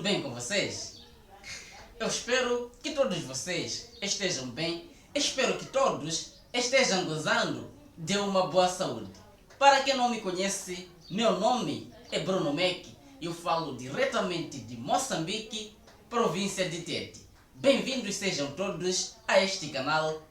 bem com vocês? Eu espero que todos vocês estejam bem. Espero que todos estejam gozando de uma boa saúde. Para quem não me conhece, meu nome é Bruno Mek e eu falo diretamente de Moçambique, província de Tete. Bem-vindos sejam todos a este canal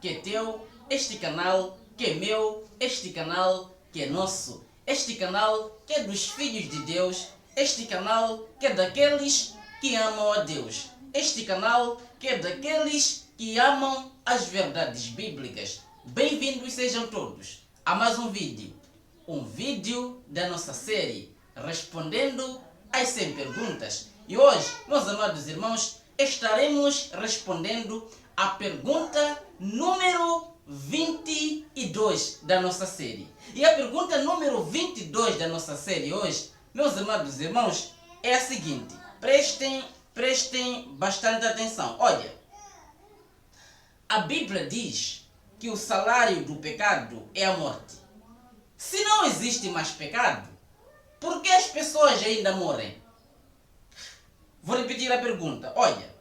que é teu, este canal que é meu, este canal que é nosso, este canal que é dos filhos de Deus, este canal que é daqueles que amam a Deus, este canal que é daqueles que amam as verdades bíblicas. Bem-vindos sejam todos a mais um vídeo da nossa série Respondendo às 100 Perguntas. E hoje, meus amados irmãos, estaremos respondendo a pergunta número 22 da nossa série. E a pergunta número 22 da nossa série hoje, meus amados irmãos, é a seguinte. Prestem bastante atenção. Olha, a Bíblia diz que o salário do pecado é a morte. Se não existe mais pecado, por que as pessoas ainda morrem? Vou repetir a pergunta. Olha,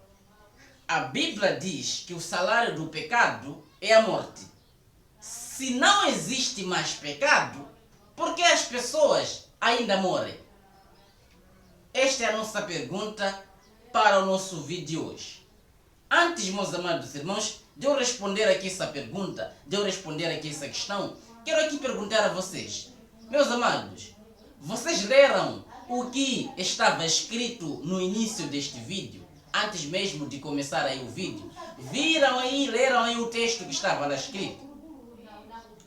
a Bíblia diz que o salário do pecado é a morte. Se não existe mais pecado, por que as pessoas ainda morrem? Esta é a nossa pergunta para o nosso vídeo de hoje. Antes, meus amados irmãos, de eu responder aqui essa pergunta, de eu responder aqui essa questão, quero aqui perguntar a vocês. Meus amados, vocês leram o que estava escrito no início deste vídeo? Antes mesmo de começar aí o vídeo? Leram aí o texto que estava lá escrito?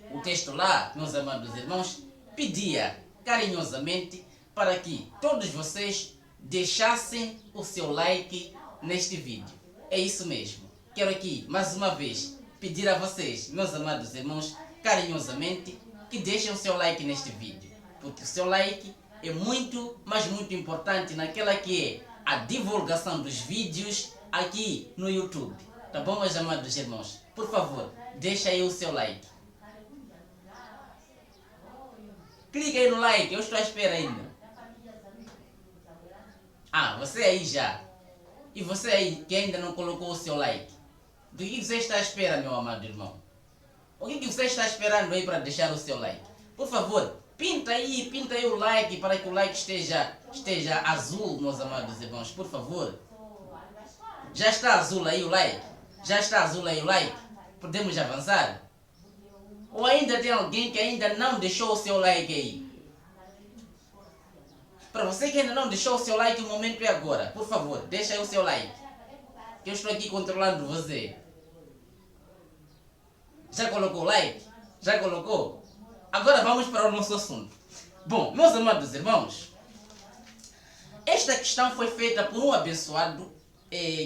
O texto lá, meus amados irmãos, pedia carinhosamente para que todos vocês deixassem o seu like neste vídeo. É isso mesmo. Quero aqui, mais uma vez, pedir a vocês, meus amados irmãos, carinhosamente, que deixem o seu like neste vídeo. Porque o seu like é muito, mas muito importante naquela que é a divulgação dos vídeos aqui no YouTube. Tá bom, meus amados irmãos? Por favor, deixa aí o seu like. Clica aí no like, eu estou à espera ainda. Você aí já. E você aí que ainda não colocou o seu like. Do que você está à espera, meu amado irmão? O que você está esperando aí para deixar o seu like? Por favor, pinta aí o like para que o like esteja azul, meus amados irmãos. Por favor. Já está azul aí o like? Já está azul aí o like? Podemos avançar? Ou ainda tem alguém que ainda não deixou o seu like aí? Para você que ainda não deixou o seu like, o momento é agora. Por favor, deixa aí o seu like. Que eu estou aqui controlando você. Já colocou o like? Já colocou? Agora vamos para o nosso assunto. Bom, meus amados irmãos, esta questão foi feita por um abençoado.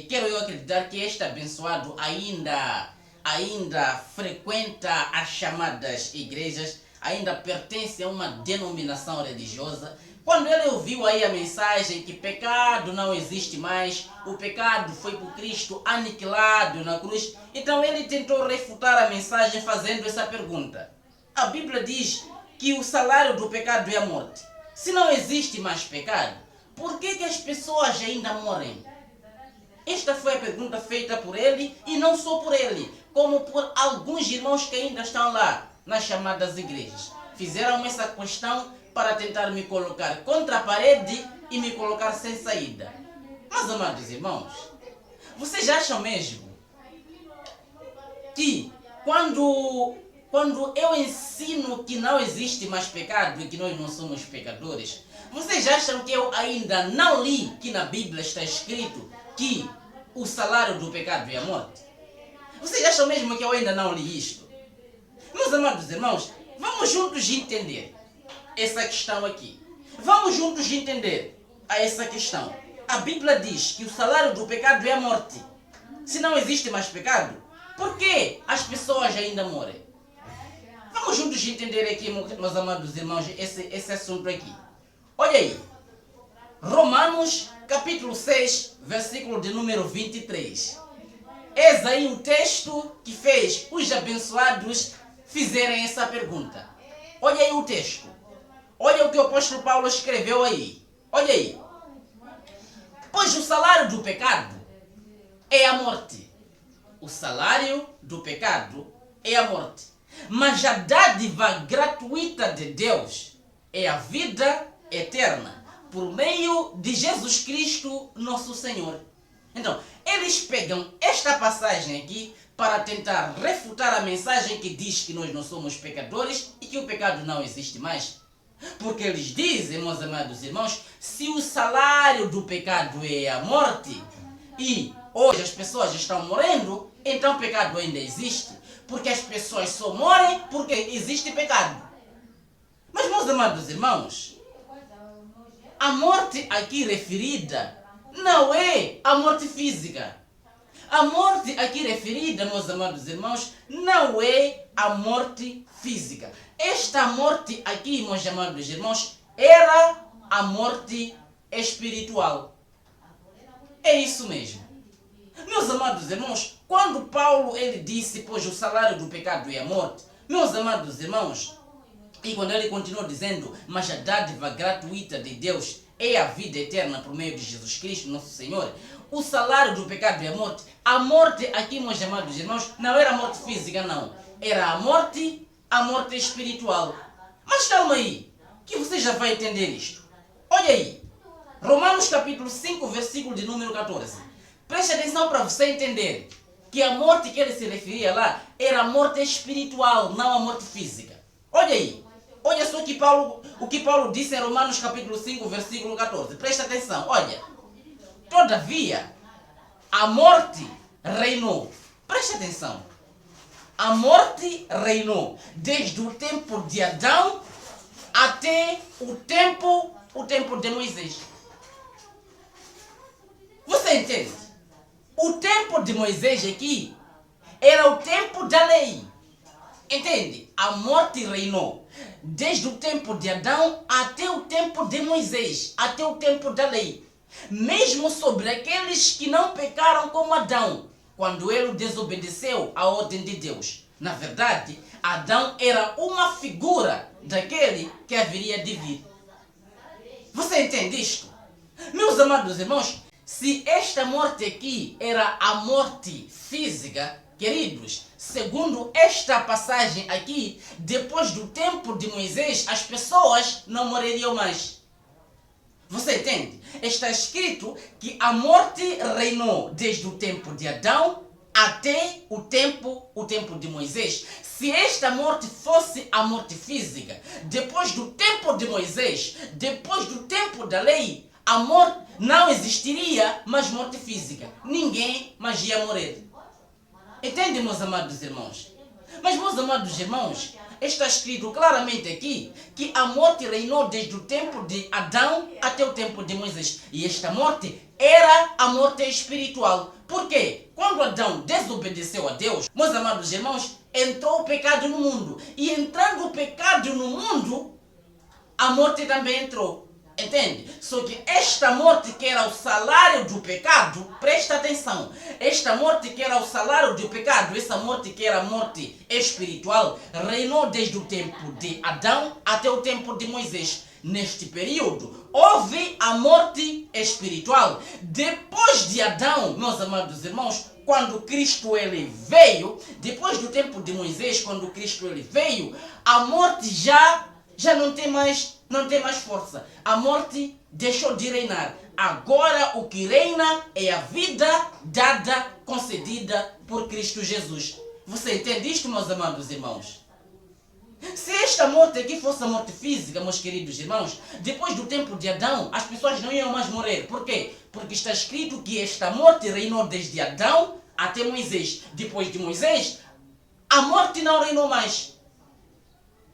Quero eu acreditar que este abençoado ainda frequenta as chamadas igrejas, ainda pertence a uma denominação religiosa. Quando ele ouviu aí a mensagem que pecado não existe mais, o pecado foi por Cristo aniquilado na cruz, então ele tentou refutar a mensagem fazendo essa pergunta. A Bíblia diz que o salário do pecado é a morte. Se não existe mais pecado, por que as pessoas ainda morrem? Esta foi a pergunta feita por ele, e não só por ele, como por alguns irmãos que ainda estão lá nas chamadas igrejas. Fizeram essa questão para tentar me colocar contra a parede e me colocar sem saída. Mas, amados irmãos, vocês acham mesmo que quando eu ensino que não existe mais pecado e que nós não somos pecadores, vocês acham que eu ainda não li que na Bíblia está escrito que o salário do pecado é a morte? Vocês acham mesmo que eu ainda não li isto? Meus amados irmãos, vamos juntos entender essa questão aqui. Vamos juntos entender essa questão. A Bíblia diz que o salário do pecado é a morte. Se não existe mais pecado, por que as pessoas ainda morrem? Vamos juntos entender aqui, meus amados irmãos, esse assunto aqui. Olha aí. Romanos, capítulo 6, versículo de número 23. Eis aí um texto que fez os abençoados fizerem essa pergunta. Olha aí o texto. Olha o que o apóstolo Paulo escreveu aí. Olha aí. Pois o salário do pecado é a morte. O salário do pecado é a morte. Mas a dádiva gratuita de Deus é a vida eterna, por meio de Jesus Cristo, nosso Senhor. Então, eles pegam esta passagem aqui para tentar refutar a mensagem que diz que nós não somos pecadores e que o pecado não existe mais. Porque eles dizem, meus amados irmãos, se o salário do pecado é a morte e hoje as pessoas estão morrendo, então o pecado ainda existe. Porque as pessoas só morrem porque existe pecado. Mas, meus amados irmãos, a morte aqui referida não é a morte física. A morte aqui referida, meus amados irmãos, não é a morte física. Esta morte aqui, meus amados irmãos, era a morte espiritual. É isso mesmo. Meus amados irmãos, quando Paulo ele disse, pois o salário do pecado é a morte, meus amados irmãos, e quando ele continuou dizendo, mas a dádiva gratuita de Deus é a vida eterna por meio de Jesus Cristo, nosso Senhor, o salário do pecado é a morte. A morte aqui, meus amados irmãos, não era a morte física, não. Era a morte espiritual. Mas calma aí, que você já vai entender isto. Olha aí, Romanos capítulo 5, versículo de número 14. Preste atenção para você entender que a morte que ele se referia lá era a morte espiritual, não a morte física. Olha aí. Olha só o que Paulo disse em Romanos capítulo 5, versículo 14. Presta atenção, olha. Todavia, a morte reinou. Presta atenção. A morte reinou desde o tempo de Adão até o tempo de Moisés. Você entende? O tempo de Moisés aqui era o tempo da lei. Entende? A morte reinou desde o tempo de Adão até o tempo de Moisés, até o tempo da lei. Mesmo sobre aqueles que não pecaram como Adão, quando ele desobedeceu à ordem de Deus. Na verdade, Adão era uma figura daquele que haveria de vir. Você entende isto? Meus amados irmãos, se esta morte aqui era a morte física, queridos, segundo esta passagem aqui, depois do tempo de Moisés, as pessoas não morreriam mais. Você entende? Está escrito que a morte reinou desde o tempo de Adão até o tempo de Moisés. Se esta morte fosse a morte física, depois do tempo de Moisés, depois do tempo da lei, a morte não existiria mais morte física. Ninguém mais ia morrer. Entende, meus amados irmãos? Mas, meus amados irmãos, está escrito claramente aqui que a morte reinou desde o tempo de Adão até o tempo de Moisés. E esta morte era a morte espiritual. Por quê? Quando Adão desobedeceu a Deus, meus amados irmãos, entrou o pecado no mundo. E entrando o pecado no mundo, a morte também entrou. Entende? Só que esta morte que era o salário do pecado, presta atenção, esta morte que era o salário do pecado, essa morte que era a morte espiritual, reinou desde o tempo de Adão até o tempo de Moisés. Neste período, houve a morte espiritual. Depois de Adão, meus amados irmãos, quando Cristo ele veio, depois do tempo de Moisés, quando Cristo ele veio, a morte já não tem mais força. A morte deixou de reinar. Agora o que reina é a vida dada, concedida por Cristo Jesus. Você entende isto, meus amados irmãos? Se esta morte aqui fosse a morte física, meus queridos irmãos, depois do tempo de Adão, as pessoas não iam mais morrer. Por quê? Porque está escrito que esta morte reinou desde Adão até Moisés. Depois de Moisés, a morte não reinou mais.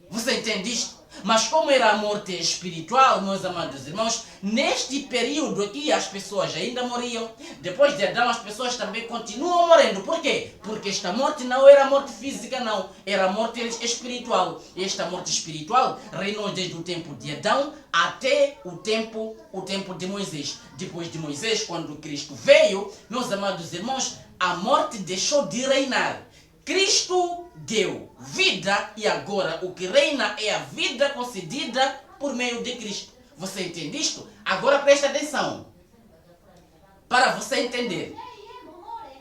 Você entende isto? Mas como era a morte espiritual, meus amados irmãos, neste período aqui as pessoas ainda morriam. Depois de Adão as pessoas também continuam morrendo. Por quê? Porque esta morte não era morte física, não. Era morte espiritual. E esta morte espiritual reinou desde o tempo de Adão até o tempo de Moisés. Depois de Moisés, quando Cristo veio, meus amados irmãos, a morte deixou de reinar. Cristo deu vida e agora o que reina é a vida concedida por meio de Cristo. Você entende isto? Agora presta atenção. para você entender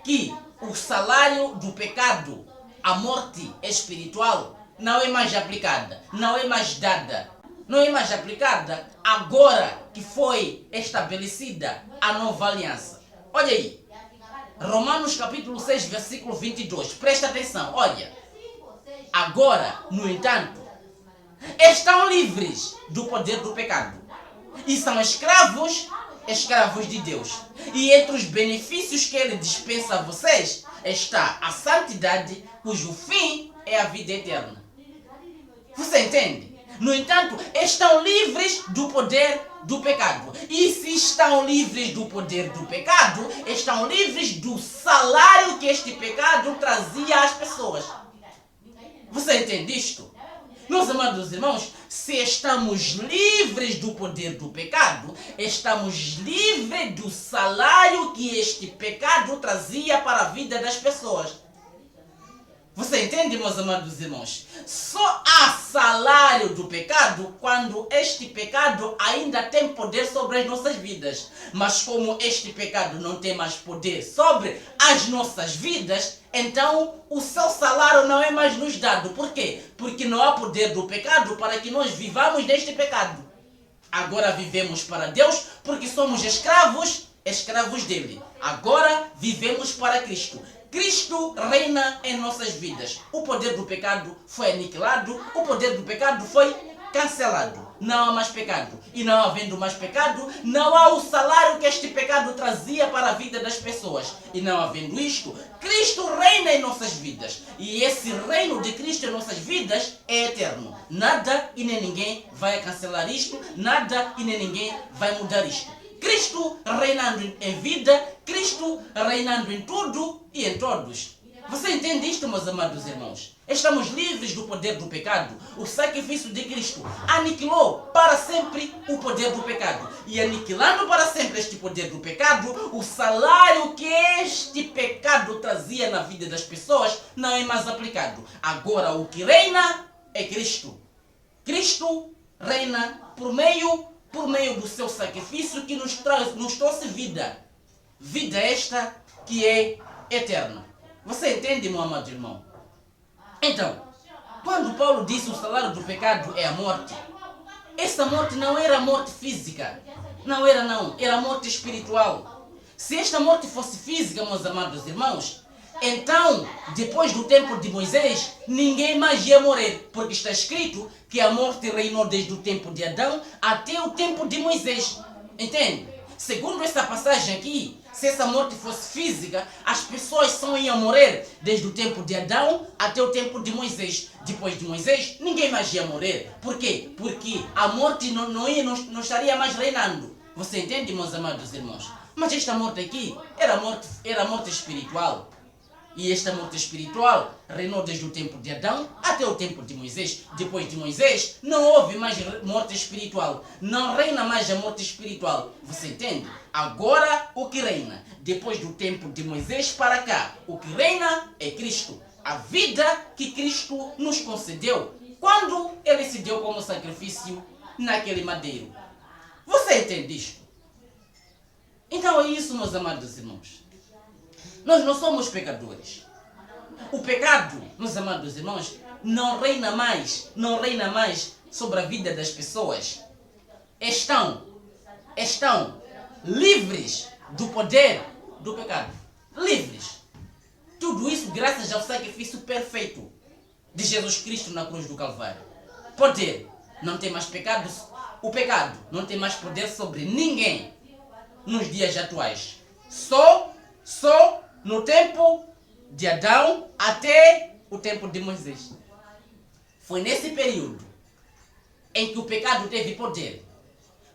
que o salário do pecado, a morte espiritual, não é mais aplicada, não é mais dada, não é mais aplicada agora que foi estabelecida a nova aliança. Olha aí, Romanos capítulo 6, versículo 22, presta atenção, olha. Agora, no entanto, estão livres do poder do pecado e são escravos de Deus. E entre os benefícios que ele dispensa a vocês está a santidade, cujo fim é a vida eterna. Você entende? No entanto, estão livres do poder do pecado. E se estão livres do poder do pecado, estão livres do salário que este pecado trazia às pessoas. Você entende isto? Meus amados irmãos, se estamos livres do poder do pecado, estamos livres do salário que este pecado trazia para a vida das pessoas. Você entende, meus amados irmãos? Só há salário do pecado quando este pecado ainda tem poder sobre as nossas vidas. Mas como este pecado não tem mais poder sobre as nossas vidas, então o seu salário não é mais nos dado. Por quê? Porque não há poder do pecado para que nós vivamos neste pecado. Agora vivemos para Deus porque somos escravos dele. Agora vivemos para Cristo. Cristo reina em nossas vidas. O poder do pecado foi aniquilado, o poder do pecado foi cancelado. Não há mais pecado. E não havendo mais pecado, não há o salário que este pecado trazia para a vida das pessoas. E não havendo isto, Cristo reina em nossas vidas. E esse reino de Cristo em nossas vidas é eterno. Nada e nem ninguém vai cancelar isto, nada e nem ninguém vai mudar isto. Cristo reinando em vida, Cristo reinando em tudo e em todos. Você entende isto, meus amados irmãos? Estamos livres do poder do pecado. O sacrifício de Cristo aniquilou para sempre o poder do pecado. E aniquilando para sempre este poder do pecado, o salário que este pecado trazia na vida das pessoas não é mais aplicado. Agora o que reina é Cristo. Cristo reina por meio do seu sacrifício que nos trouxe vida. Vida esta que é eterna. Você entende, meu amado irmão? Então, quando Paulo disse o salário do pecado é a morte, essa morte não era morte física. Não, era morte espiritual. Se esta morte fosse física, meus amados irmãos, então, depois do tempo de Moisés, ninguém mais ia morrer, porque está escrito que a morte reinou desde o tempo de Adão até o tempo de Moisés. Entende? Segundo essa passagem aqui, se essa morte fosse física, as pessoas só iam morrer desde o tempo de Adão até o tempo de Moisés. Depois de Moisés, ninguém mais ia morrer. Por quê? Porque a morte não estaria mais reinando. Você entende, meus amados irmãos? Mas esta morte aqui era morte espiritual. E esta morte espiritual reinou desde o tempo de Adão até o tempo de Moisés. Depois de Moisés, não houve mais morte espiritual. Não reina mais a morte espiritual. Você entende? Agora, o que reina? Depois do tempo de Moisés para cá, o que reina é Cristo. A vida que Cristo nos concedeu quando Ele se deu como sacrifício naquele madeiro. Você entende isto? Então é isso, meus amados irmãos. Nós não somos pecadores. O pecado, meus amados irmãos, não reina mais sobre a vida das pessoas. Estão livres do poder do pecado. Livres. Tudo isso graças ao sacrifício perfeito de Jesus Cristo na cruz do Calvário. Poder. Não tem mais pecado. O pecado não tem mais poder sobre ninguém nos dias atuais. Só no tempo de Adão até o tempo de Moisés. Foi nesse período em que o pecado teve poder.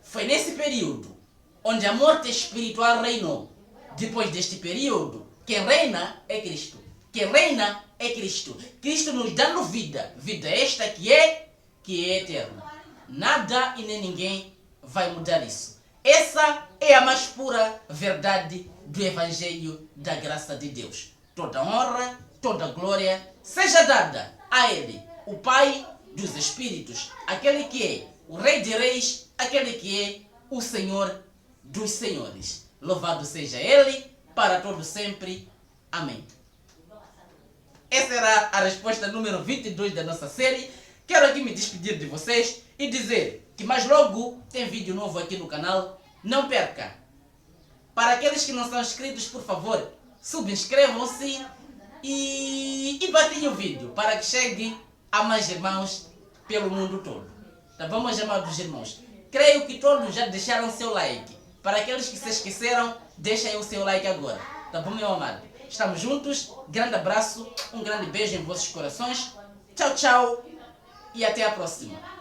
Foi nesse período onde a morte espiritual reinou. Depois deste período, quem reina é Cristo. Quem reina é Cristo. Cristo nos dando vida. Vida esta que é eterna. Nada e nem ninguém vai mudar isso. Essa é a mais pura verdade do Evangelho da graça de Deus. Toda honra, toda glória seja dada a Ele, o Pai dos Espíritos, aquele que é o Rei de Reis, aquele que é o Senhor dos Senhores. Louvado seja Ele, para todo sempre. Amém. Essa era a resposta número 22 da nossa série. Quero aqui me despedir de vocês e dizer que mais logo tem vídeo novo aqui no canal. Não perca! Para aqueles que não são inscritos, por favor, subscrevam-se e batem o vídeo para que chegue a mais irmãos pelo mundo todo. Tá bom, meus amados irmãos? Creio que todos já deixaram seu like. Para aqueles que se esqueceram, deixem o seu like agora. Tá bom, meu amado? Estamos juntos. Grande abraço, um grande beijo em vossos corações. Tchau, tchau e até a próxima.